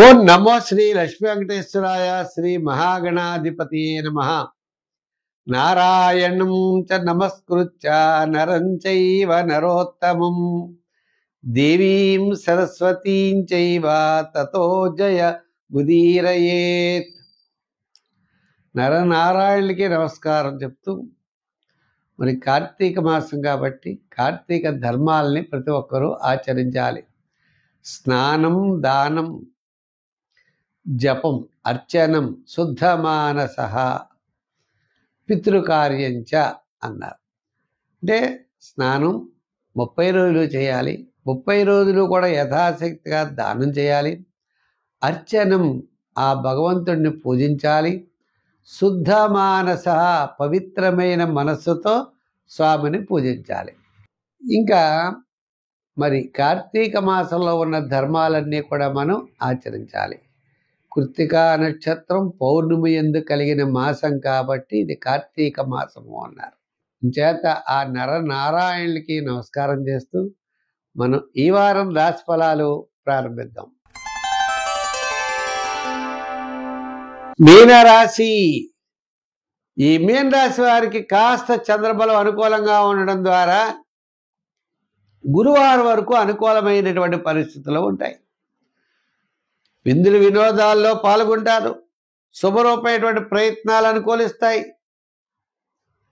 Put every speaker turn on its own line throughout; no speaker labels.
ఓం నమో శ్రీ లక్ష్మీ వెంకటేశ్వరాయ. శ్రీ మహాగణాధిపతియే నమః. నారాయణం చ నమస్కృత్య నరం చైవ నరోత్తమం దేవీం సరస్వతీం చైవ తతో జయ ముదీరయేత్. నరనారాయణులకి నమస్కారం చెప్తూ, మరి కార్తీక మాసం కాబట్టి కార్తీక ధర్మాలని ప్రతి ఒక్కరూ ఆచరించాలి. స్నానం, దానం, జపం, అర్చనం, శుద్ధమానస, పితృకార్యంచ అన్నారు. అంటే స్నానం 30 రోజులు చేయాలి. 30 రోజులు కూడా యథాశక్తిగా దానం చేయాలి. అర్చనం, ఆ భగవంతుడిని పూజించాలి. శుద్ధమానస, పవిత్రమైన మనస్సుతో స్వామిని పూజించాలి. ఇంకా మరి కార్తీక మాసంలో ఉన్న ధర్మాలన్నీ కూడా మనం ఆచరించాలి. కృత్తికా నక్షత్రం పౌర్ణమి యందు కలిగిన మాసం కాబట్టి ఇది కార్తీక మాసము అన్నారు. చేత ఆ నరనారాయణులకి నమస్కారం చేస్తూ మనం ఈ వారం రాశి ఫలాలు ప్రారంభిద్దాం. మీనరాశి. ఈ మీన రాశి వారికి కాస్త చంద్రబలం అనుకూలంగా ఉండడం ద్వారా గురువారం వరకు అనుకూలమైనటువంటి పరిస్థితులు ఉంటాయి. విందులు వినోదాల్లో పాల్గొంటారు. శుభరూపమైనటువంటి ప్రయత్నాలు అనుకూలిస్తాయి.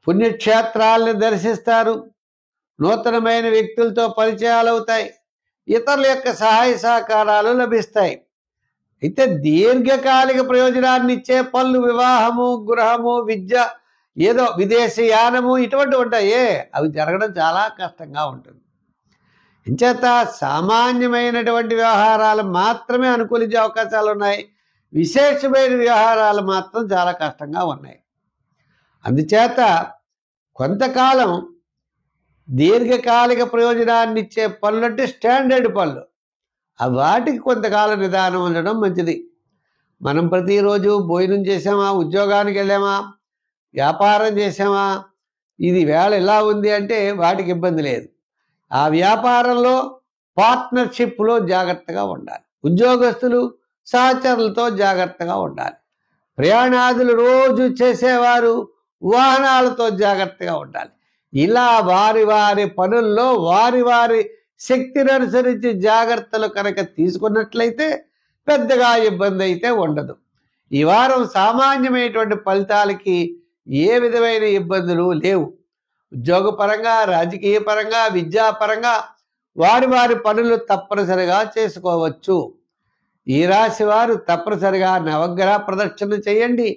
పుణ్యక్షేత్రాలను దర్శిస్తారు. నూతనమైన వ్యక్తులతో పరిచయాలు అవుతాయి. ఇతరుల యొక్క సహాయ సహకారాలు లభిస్తాయి. అయితే దీర్ఘకాలిక ప్రయోజనాన్ని ఇచ్చే పనులు, వివాహము, గృహము, విద్య, ఏదో విదేశీ యానము ఇటువంటి ఉంటాయే, అవి జరగడం చాలా కష్టంగా ఉంటుంది. ఇంచేత సామాన్యమైనటువంటి వ్యవహారాలు మాత్రమే అనుకూలించే అవకాశాలు ఉన్నాయి. విశేషమైన వ్యవహారాలు మాత్రం చాలా కష్టంగా ఉన్నాయి. అందుచేత కొంతకాలం దీర్ఘకాలిక ప్రయోజనాన్ని ఇచ్చే పనులు అంటే స్టాండర్డ్ పనులు, వాటికి కొంతకాలం నిదానం ఉండడం మంచిది. మనం ప్రతిరోజు భోజనం చేసామా, ఉద్యోగానికి వెళ్ళామా, వ్యాపారం చేసామా, ఇది వేళ ఎలా ఉంది అంటే వాటికి ఇబ్బంది లేదు. ఆ వ్యాపారంలో పార్ట్నర్షిప్లో జాగ్రత్తగా ఉండాలి. ఉద్యోగస్తులు సహచరులతో జాగ్రత్తగా ఉండాలి. ప్రయాణాదులు రోజు చేసేవారు వాహనాలతో జాగ్రత్తగా ఉండాలి. ఇలా వారి వారి పనుల్లో వారి వారి శక్తిని అనుసరించి జాగ్రత్తలు కనుక తీసుకున్నట్లయితే పెద్దగా ఇబ్బంది అయితే ఉండదు. ఈ వారం సామాన్యమైనటువంటి ఫలితాలకి ఏ విధమైన ఇబ్బందులు లేవు. ఉద్యోగపరంగా, రాజకీయ పరంగా, విద్యాపరంగా వారి వారి పనులు తప్పనిసరిగా చేసుకోవచ్చు. ఈ రాశి వారు తప్పనిసరిగా నవగ్రహ ప్రదక్షిణ చేయండి.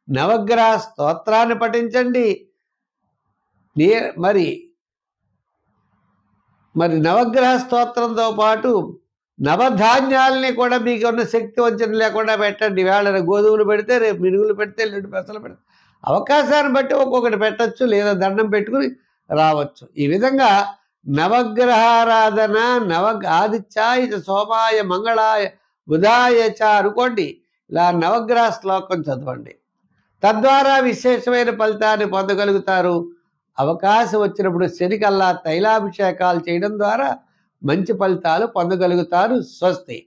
నవగ్రహ స్తోత్రాన్ని పఠించండి. మరి నవగ్రహ స్తోత్రంతో పాటు నవధాన్యాలని కూడా మీకు ఉన్న శక్తి వంచన లేకుండా పెట్టండి. వేళ గోధుమలు పెడితే రేపు మినుగులు పెడితే ఎల్లుండి పెసలు పెడితే అవకాశాన్ని బట్టి ఒక్కొక్కటి పెట్టచ్చు, లేదా దండం పెట్టుకుని రావచ్చు. ఈ విధంగా నవగ్రహారాధన, ఆదిత్యాయ సోమాయ మంగళాయ బుధాయ చ అనుకోండి. ఇలా నవగ్రహ శ్లోకం చదవండి. తద్వారా విశేషమైన ఫలితాన్ని పొందగలుగుతారు. అవకాశం వచ్చినప్పుడు శనికల్లా తైలాభిషేకాలు చేయడం ద్వారా మంచి ఫలితాలు పొందగలుగుతారు. స్వస్తి.